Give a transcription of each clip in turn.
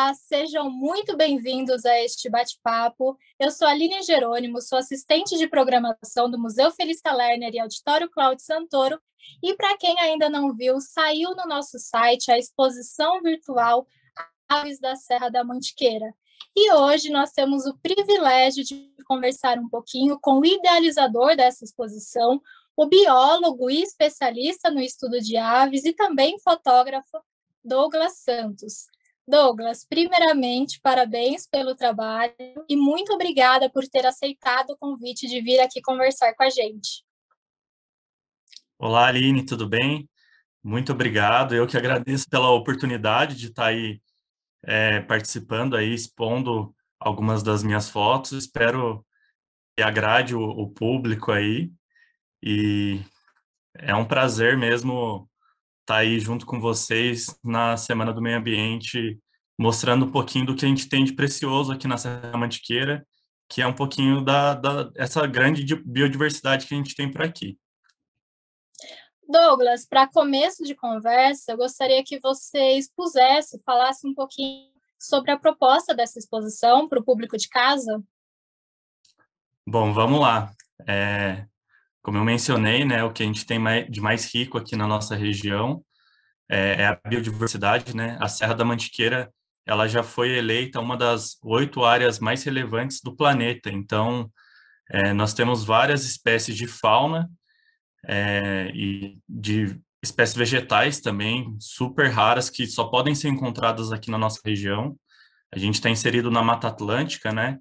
Olá, sejam muito bem-vindos a este bate-papo. Eu sou a Aline Jerônimo, sou assistente de programação do Museu Felista Lerner e Auditório Cláudio Santoro. E para quem ainda não viu, saiu no nosso site a exposição virtual Aves da Serra da Mantiqueira. E hoje nós temos o privilégio de conversar um pouquinho com o idealizador dessa exposição, o biólogo e especialista no estudo de aves e também fotógrafo Douglas Santos. Douglas, primeiramente, parabéns pelo trabalho e muito obrigada por ter aceitado o convite de vir aqui conversar com a gente. Olá, Aline, tudo bem? Muito obrigado. Eu que agradeço pela oportunidade de estar aí participando aí, expondo algumas das minhas fotos. Espero que agrade o público aí e é um prazer mesmo estar aí junto com vocês na Semana do Meio Ambiente, mostrando um pouquinho do que a gente tem de precioso aqui na Serra Mantiqueira, que é um pouquinho essa grande biodiversidade que a gente tem por aqui. Douglas, para começo de conversa, eu gostaria que você expusesse, falasse um pouquinho sobre a proposta dessa exposição para o público de casa. Bom, vamos lá. Como eu mencionei, né, o que a gente tem de mais rico aqui na nossa região é a biodiversidade, né? A Serra da Mantiqueira, ela já foi eleita uma das 8 áreas mais relevantes do planeta. Então, nós temos várias espécies de fauna e de espécies vegetais também, super raras, que só podem ser encontradas aqui na nossa região. A gente está inserido na Mata Atlântica, né?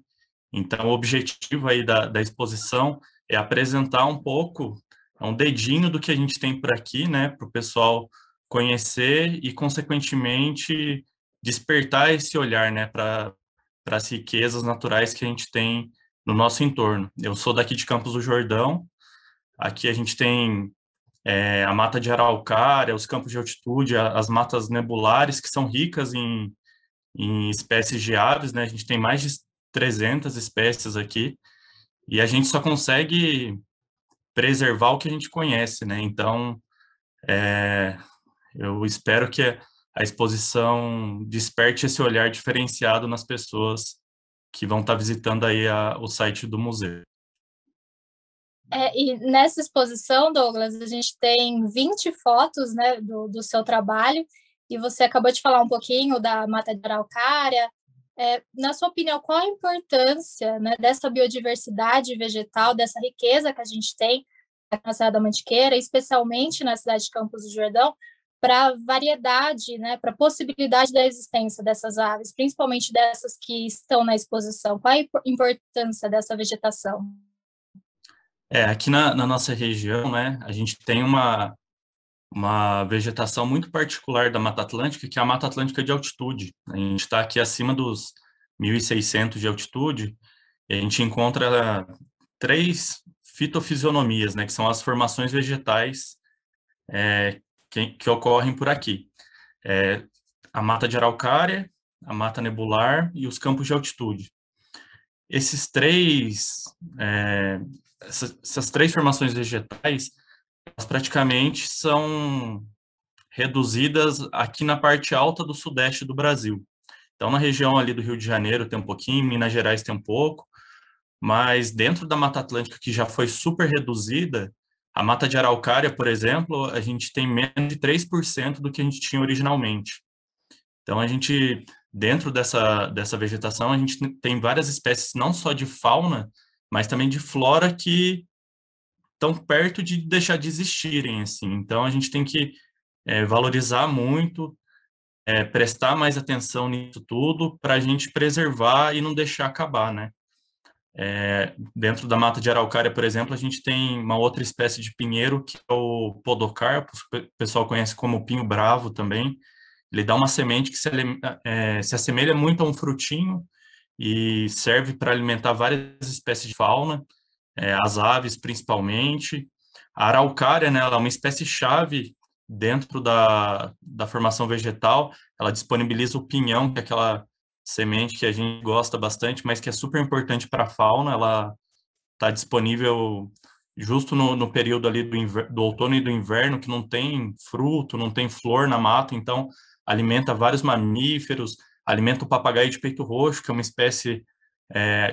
Então, o objetivo aí da exposição é apresentar um pouco, um dedinho do que a gente tem por aqui, né, para o pessoal conhecer e, consequentemente, despertar esse olhar, né, para as riquezas naturais que a gente tem no nosso entorno. Eu sou daqui de Campos do Jordão, aqui a gente tem a mata de araucária, os campos de altitude, as matas nebulares, que são ricas em espécies de aves, né, a gente tem mais de 300 espécies aqui, e a gente só consegue preservar o que a gente conhece, né? Então, eu espero que a exposição desperte esse olhar diferenciado nas pessoas que vão estar visitando aí o site do museu. E nessa exposição, Douglas, a gente tem 20 fotos, né, do seu trabalho, e você acabou de falar um pouquinho da Mata de Araucária. Na sua opinião, qual a importância, né, dessa biodiversidade vegetal, dessa riqueza que a gente tem na Serra da Mantiqueira, especialmente na cidade de Campos do Jordão, para a variedade, né, para a possibilidade da existência dessas aves, principalmente dessas que estão na exposição? Qual a importância dessa vegetação? Aqui na nossa região, né, a gente tem uma vegetação muito particular da Mata Atlântica, que é a Mata Atlântica de altitude. A gente está aqui acima dos 1.600 de altitude, e a gente encontra 3 fitofisionomias, né, que são as formações vegetais que ocorrem por aqui. A mata de araucária, a mata nebular e os campos de altitude. Esses três, essas 3 formações vegetais, elas praticamente são reduzidas aqui na parte alta do sudeste do Brasil. Então, na região ali do Rio de Janeiro tem um pouquinho, Minas Gerais tem um pouco, mas dentro da Mata Atlântica, que já foi super reduzida, a Mata de Araucária, por exemplo, a gente tem menos de 3% do que a gente tinha originalmente. Então, a gente, dentro dessa vegetação, a gente tem várias espécies, não só de fauna, mas também de flora que estão perto de deixar de existirem, assim. Então, a gente tem que valorizar muito, prestar mais atenção nisso tudo para a gente preservar e não deixar acabar, né? Dentro da mata de araucária, por exemplo, a gente tem uma outra espécie de pinheiro que é o podocarpus, que o pessoal conhece como pinho bravo também. Ele dá uma semente que se assemelha muito a um frutinho e serve para alimentar várias espécies de fauna, as aves principalmente. A araucária, né, ela é uma espécie-chave dentro da formação vegetal. Ela disponibiliza o pinhão, que é aquela semente que a gente gosta bastante, mas que é super importante para a fauna. Ela está disponível justo no período ali do outono e do inverno, que não tem fruto, não tem flor na mata, então alimenta vários mamíferos, alimenta o papagaio de peito roxo, que é uma espécie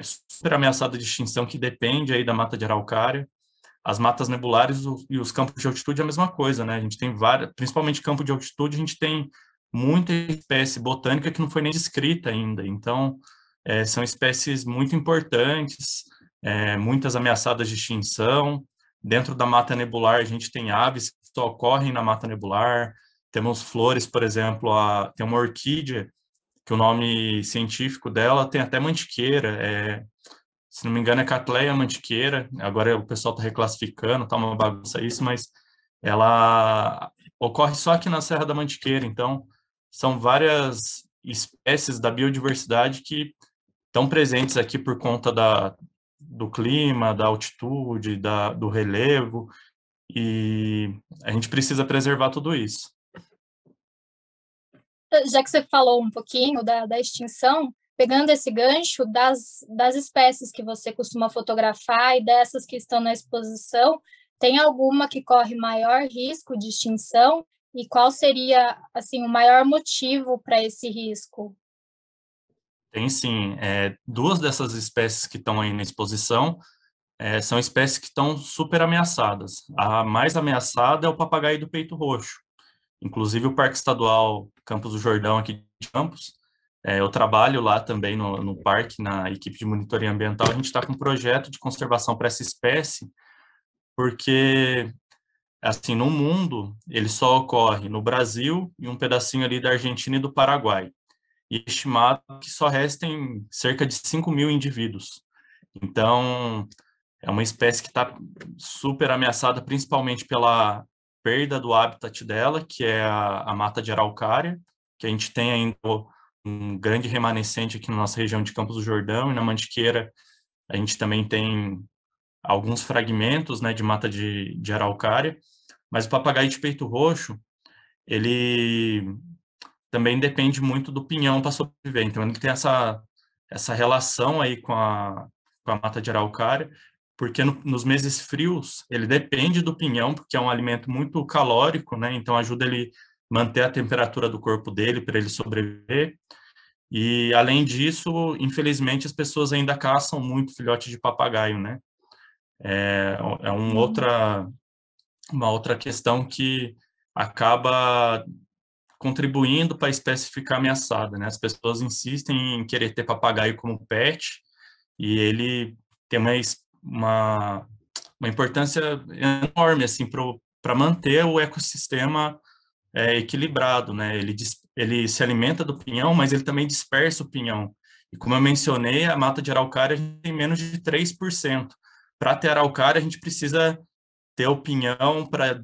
super ameaçada de extinção, que depende aí da mata de araucária. As matas nebulares e os campos de altitude é a mesma coisa, né? A gente tem várias, principalmente campo de altitude, a gente tem muita espécie botânica que não foi nem descrita ainda. Então, são espécies muito importantes, muitas ameaçadas de extinção. Dentro da mata nebular, a gente tem aves que só ocorrem na mata nebular. Temos flores, por exemplo, tem uma orquídea, que o nome científico dela tem até mantiqueira, se não me engano, é Cattleya mantiqueira. Agora o pessoal está reclassificando, tá uma bagunça isso, mas ela ocorre só aqui na Serra da Mantiqueira. Então, são várias espécies da biodiversidade que estão presentes aqui por conta do clima, da altitude, do relevo, e a gente precisa preservar tudo isso. Já que você falou um pouquinho da extinção, pegando esse gancho das espécies que você costuma fotografar e dessas que estão na exposição, tem alguma que corre maior risco de extinção? E qual seria, assim, o maior motivo para esse risco? Tem sim. Duas dessas espécies que estão aí na exposição são espécies que estão super ameaçadas. A mais ameaçada é o papagaio do peito roxo. Inclusive, o Parque Estadual Campos do Jordão, aqui de Campos, eu trabalho lá também no parque, na equipe de monitoria ambiental. A gente está com um projeto de conservação para essa espécie, porque, assim, no mundo, ele só ocorre no Brasil e um pedacinho ali da Argentina e do Paraguai. E é estimado que só restem cerca de 5 mil indivíduos. Então, é uma espécie que está super ameaçada, principalmente pela perda do habitat dela, que é a mata de araucária, que a gente tem ainda um grande remanescente aqui na nossa região de Campos do Jordão, e na Mantiqueira a gente também tem alguns fragmentos, né, de mata de araucária, mas o papagaio de peito roxo, ele também depende muito do pinhão para sobreviver, então ele tem essa relação aí com a mata de araucária, porque nos meses frios ele depende do pinhão, porque é um alimento muito calórico, né? Então ajuda ele manter a temperatura do corpo dele para ele sobreviver. E além disso, infelizmente as pessoas ainda caçam muito filhote de papagaio, né? É uma outra questão que acaba contribuindo para a espécie ficar ameaçada, né? As pessoas insistem em querer ter papagaio como pet, e ele tem uma, uma importância enorme assim para manter o ecossistema equilibrado, né? Ele se alimenta do pinhão, mas ele também dispersa o pinhão. E como eu mencionei, a mata de araucária a gente tem menos de 3%. Para ter araucária, a gente precisa ter o pinhão para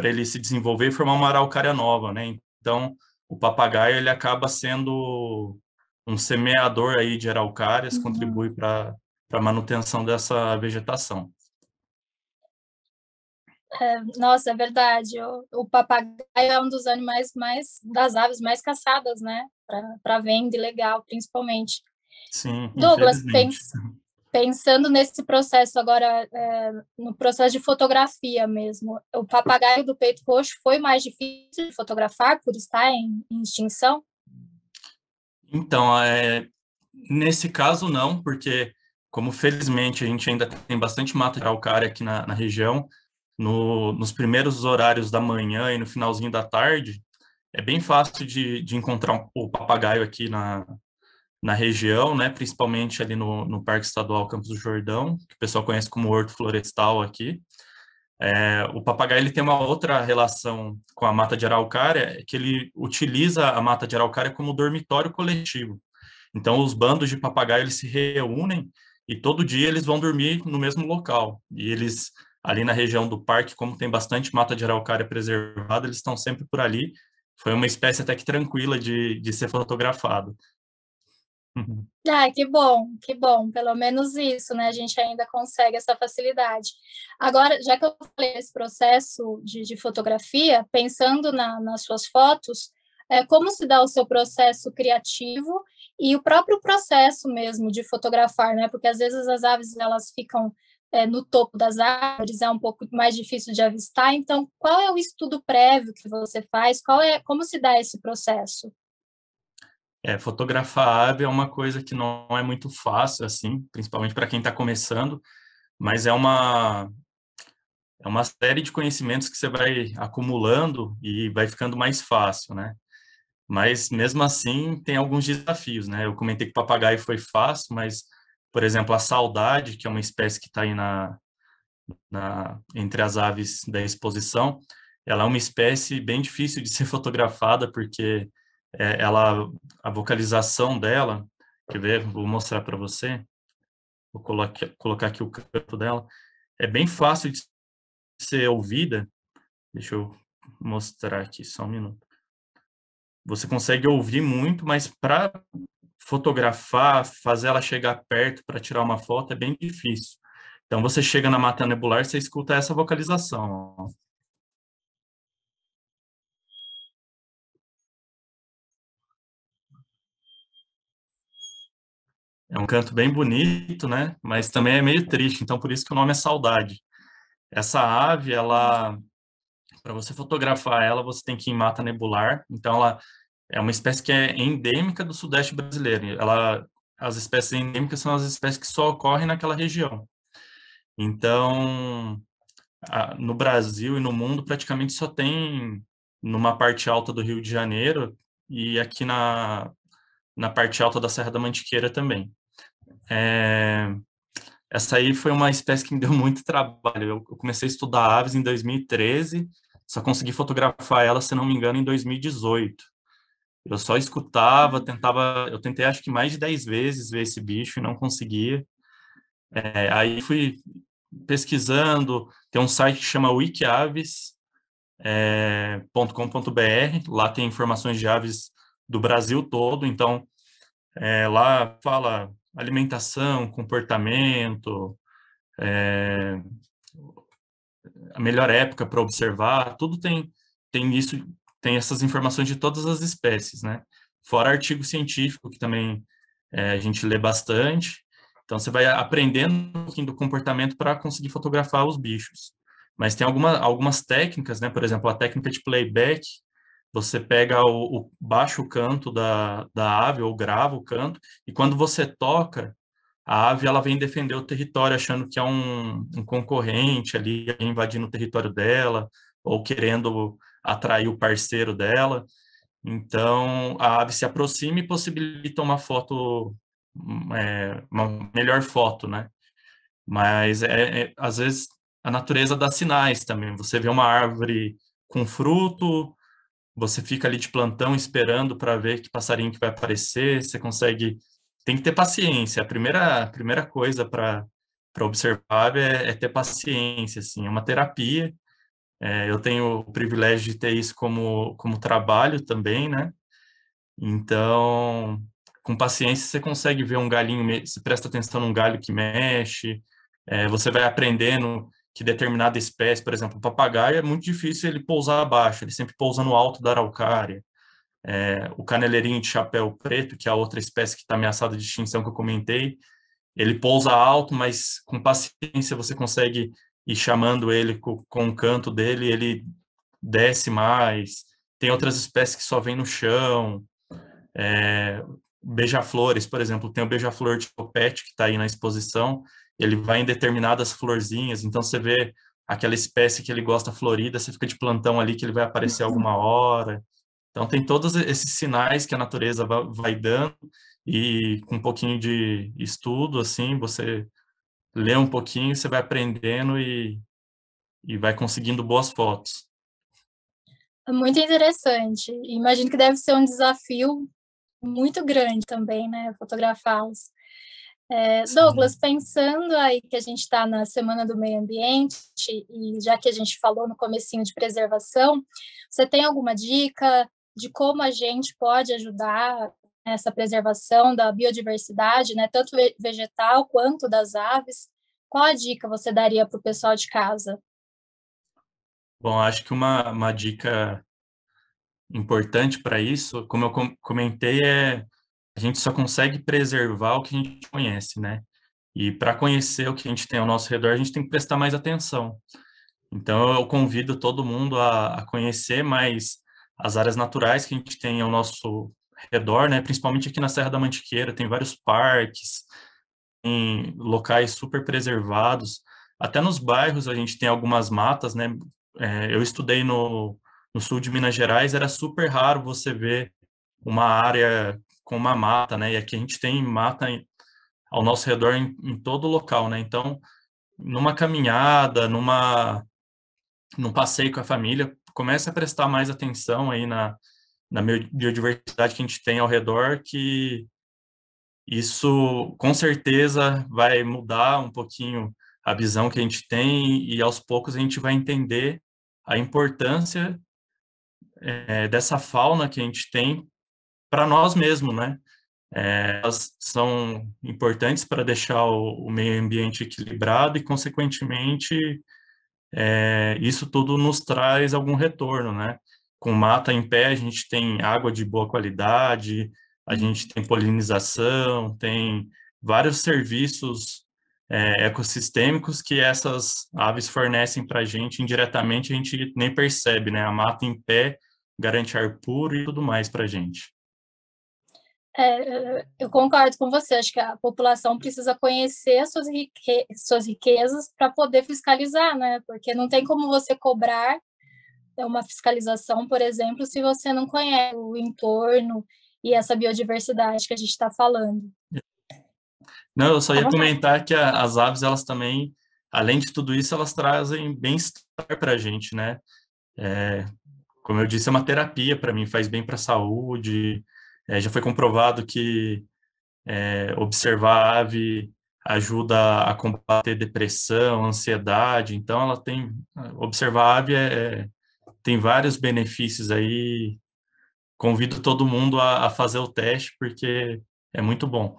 ele se desenvolver e formar uma araucária nova, né? Então, o papagaio ele acaba sendo um semeador aí de araucárias, contribui para a manutenção dessa vegetação. Nossa, é verdade. O papagaio é um dos animais das aves mais caçadas, né? Para venda ilegal, principalmente. Sim, Douglas, infelizmente. pensando nesse processo agora, no processo de fotografia mesmo, o papagaio do peito roxo foi mais difícil de fotografar por estar em extinção? Então, nesse caso não, porque como felizmente a gente ainda tem bastante mata de araucária aqui na região, nos primeiros horários da manhã e no finalzinho da tarde, é bem fácil de encontrar o papagaio aqui na região, né, principalmente ali no Parque Estadual Campos do Jordão, que o pessoal conhece como Horto Florestal aqui. O papagaio ele tem uma outra relação com a mata de araucária, que ele utiliza a mata de araucária como dormitório coletivo. Então, os bandos de papagaio eles se reúnem e todo dia eles vão dormir no mesmo local. E eles, ali na região do parque, como tem bastante mata de araucária preservada, eles estão sempre por ali. Foi uma espécie até que tranquila de ser fotografada. Ah, que bom, pelo menos isso, né? A gente ainda consegue essa facilidade. Agora, já que eu falei esse processo de fotografia, pensando nas suas fotos, como se dá o seu processo criativo e o próprio processo mesmo de fotografar, né? Porque às vezes as aves elas ficam no topo das árvores, é um pouco mais difícil de avistar. Então, qual é o estudo prévio que você faz? Como se dá esse processo? Fotografar a ave é uma coisa que não é muito fácil, assim, principalmente para quem está começando, mas é uma série de conhecimentos que você vai acumulando e vai ficando mais fácil, né? Mas mesmo assim tem alguns desafios, né? Eu comentei que o papagaio foi fácil, mas, por exemplo, a saudade, que é uma espécie que está aí entre as aves da exposição, ela é uma espécie bem difícil de ser fotografada, porque a vocalização dela, quer ver? Vou mostrar para você, vou colocar aqui o canto dela, é bem fácil de ser ouvida. Deixa eu mostrar aqui, só um minuto. Você consegue ouvir muito, mas para fotografar, fazer ela chegar perto para tirar uma foto é bem difícil. Então, você chega na mata nebular, você escuta essa vocalização. Ó. É um canto bem bonito, né? Mas também é meio triste, então por isso que o nome é Saudade. Essa ave, ela, para você fotografar ela, você tem que ir em mata nebular. Então, ela é uma espécie que é endêmica do Sudeste brasileiro. As espécies endêmicas são as espécies que só ocorrem naquela região. Então, no Brasil e no mundo, praticamente só tem numa parte alta do Rio de Janeiro e aqui na parte alta da Serra da Mantiqueira também. Essa aí foi uma espécie que me deu muito trabalho. Eu comecei a estudar aves em 2013, só consegui fotografar ela, se não me engano, em 2018. Eu só escutava, eu tentei acho que mais de 10 vezes ver esse bicho e não conseguia. Aí fui pesquisando, tem um site que chama wikiaves.com.br, lá tem informações de aves do Brasil todo, então lá fala alimentação, comportamento, é, a melhor época para observar, tudo tem isso, tem essas informações de todas as espécies, né? Fora artigo científico, que também a gente lê bastante. Então, você vai aprendendo um pouquinho do comportamento para conseguir fotografar os bichos. Mas tem algumas técnicas, né? Por exemplo, a técnica de playback, você pega baixa o canto da ave ou grava o canto, e quando você toca, a ave ela vem defender o território achando que é um concorrente ali invadindo o território dela ou querendo atrair o parceiro dela. Então, a ave se aproxima e possibilita uma foto, uma melhor foto, né? Mas, às vezes, a natureza dá sinais também. Você vê uma árvore com fruto, você fica ali de plantão esperando para ver que passarinho que vai aparecer, você consegue... Tem que ter paciência. A primeira coisa para observar é ter paciência, assim, é uma terapia. Eu tenho o privilégio de ter isso como trabalho também, né? Então, com paciência, você consegue ver um galinho, você presta atenção num galho que mexe, você vai aprendendo que determinada espécie, por exemplo, o papagaio, é muito difícil ele pousar abaixo, ele sempre pousa no alto da araucária. O caneleirinho de chapéu preto, que é a outra espécie que está ameaçada de extinção que eu comentei, ele pousa alto, mas com paciência você consegue ir chamando ele com o canto dele, ele desce mais. Tem outras espécies que só vêm no chão. Beija-flores, por exemplo, tem o beija-flor de topete que está aí na exposição, ele vai em determinadas florzinhas, então você vê aquela espécie que ele gosta florida, você fica de plantão ali que ele vai aparecer alguma hora. Então tem todos esses sinais que a natureza vai dando e com um pouquinho de estudo, assim, você lê um pouquinho, você vai aprendendo e vai conseguindo boas fotos. Muito interessante. Imagino que deve ser um desafio muito grande também, né, fotografá-los. Douglas, Sim. pensando aí que a gente está na Semana do Meio Ambiente, e já que a gente falou no comecinho de preservação, você tem alguma dica de como a gente pode ajudar nessa preservação da biodiversidade, né, tanto vegetal quanto das aves? Qual a dica você daria para o pessoal de casa? Bom, acho que uma dica importante para isso, como eu comentei, a gente só consegue preservar o que a gente conhece, né? E para conhecer o que a gente tem ao nosso redor, a gente tem que prestar mais atenção. Então, eu convido todo mundo a conhecer mais as áreas naturais que a gente tem ao nosso redor, né? Principalmente aqui na Serra da Mantiqueira, tem vários parques, em locais super preservados. Até nos bairros a gente tem algumas matas, né? Eu estudei no sul de Minas Gerais, era super raro você ver uma área com uma mata, né? E aqui a gente tem mata ao nosso redor em todo local, né? Então, numa caminhada, num passeio com a família, comece a prestar mais atenção aí na biodiversidade que a gente tem ao redor, que isso com certeza vai mudar um pouquinho a visão que a gente tem e aos poucos a gente vai entender a importância dessa fauna que a gente tem para nós mesmos, né? Elas são importantes para deixar o meio ambiente equilibrado e, consequentemente, isso tudo nos traz algum retorno, né? Com mata em pé, a gente tem água de boa qualidade, a gente tem polinização, tem vários serviços ecossistêmicos que essas aves fornecem para a gente indiretamente, a gente nem percebe, né? A mata em pé garante ar puro e tudo mais para a gente. Eu concordo com você, acho que a população precisa conhecer suas riquezas para poder fiscalizar, né? Porque não tem como você cobrar uma fiscalização, por exemplo, se você não conhece o entorno e essa biodiversidade que a gente está falando. Não, eu só À ia vontade. comentar que as aves, elas também, além de tudo isso, elas trazem bem-estar para a gente, né? É, Como eu disse, é uma terapia para mim, faz bem para a saúde. Já foi comprovado que observar a ave ajuda a combater depressão, ansiedade. Então, observar a ave tem vários benefícios aí. Convido todo mundo a fazer o teste, porque é muito bom.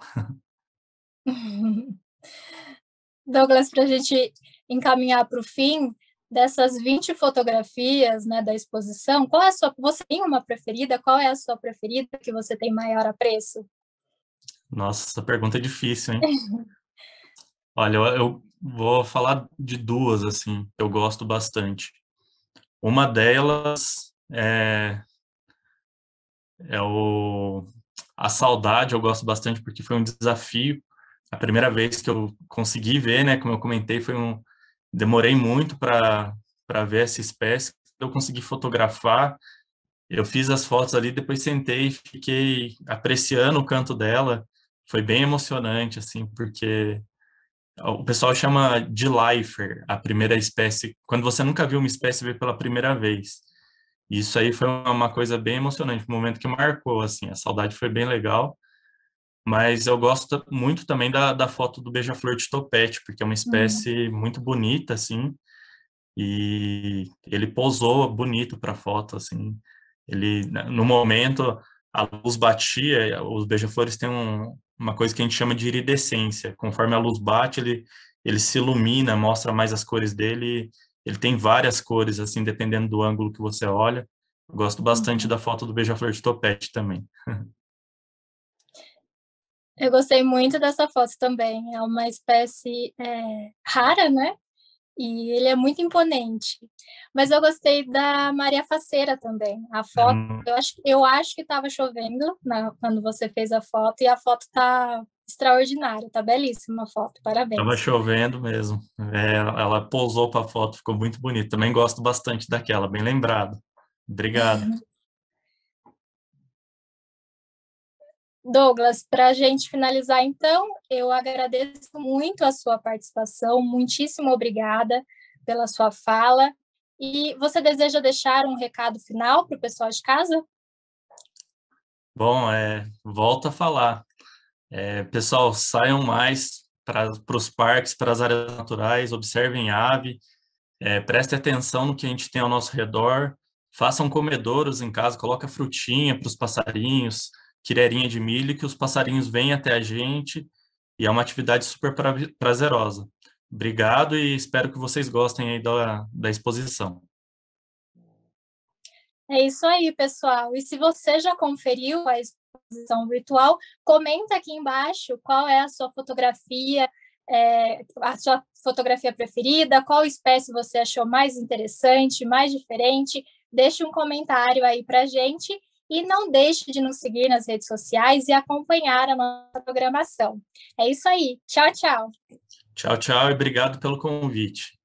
Douglas, para a gente encaminhar para o fim dessas 20 fotografias, né, da exposição, qual é a sua? Você tem uma preferida? Qual é a sua preferida que você tem maior apreço? Nossa, essa pergunta é difícil, hein? Olha, eu vou falar de duas, assim, que eu gosto bastante. Uma delas é a saudade, eu gosto bastante porque foi um desafio. A primeira vez que eu consegui ver, né, como eu comentei, demorei muito para ver essa espécie. Eu consegui fotografar, eu fiz as fotos ali, depois sentei e fiquei apreciando o canto dela. Foi bem emocionante, assim, porque o pessoal chama de lifer, a primeira espécie, quando você nunca viu uma espécie ver pela primeira vez. Isso aí foi uma coisa bem emocionante, um momento que marcou, assim, a saudade foi bem legal, mas eu gosto muito também da foto do beija-flor de topete, porque é uma Hum. espécie muito bonita, assim, e ele posou bonito para a foto, assim, no momento, a luz batia, os beija-flores têm uma coisa que a gente chama de iridescência, conforme a luz bate, ele se ilumina, mostra mais as cores dele, ele tem várias cores, assim, dependendo do ângulo que você olha. Eu gosto bastante da foto do beija-flor de topete também. Eu gostei muito dessa foto também. É uma espécie rara, né? E ele é muito imponente. Mas eu gostei da Maria Faceira também. A foto, eu acho que estava chovendo quando você fez a foto, e a foto está extraordinária, está belíssima a foto, Tava parabéns. chovendo mesmo. Ela posou para a foto, ficou muito bonito. Também gosto bastante daquela, bem lembrado. Obrigado. Douglas, para a gente finalizar, então, eu agradeço muito a sua participação, muitíssimo obrigada pela sua fala. E você deseja deixar um recado final para o pessoal de casa? Bom, volto a falar. Pessoal, saiam mais para os parques, para as áreas naturais, observem a ave, prestem atenção no que a gente tem ao nosso redor, façam comedouros em casa, coloca frutinha para os passarinhos, quireirinha de milho, que os passarinhos vêm até a gente, e é uma atividade super prazerosa. Obrigado e espero que vocês gostem aí da exposição. É isso aí, pessoal. E se você já conferiu a exposição virtual, comenta aqui embaixo qual é a sua fotografia preferida, qual espécie você achou mais interessante, mais diferente. Deixe um comentário aí para a gente. E não deixe de nos seguir nas redes sociais e acompanhar a nossa programação. É isso aí. Tchau, tchau. Tchau, tchau e obrigado pelo convite.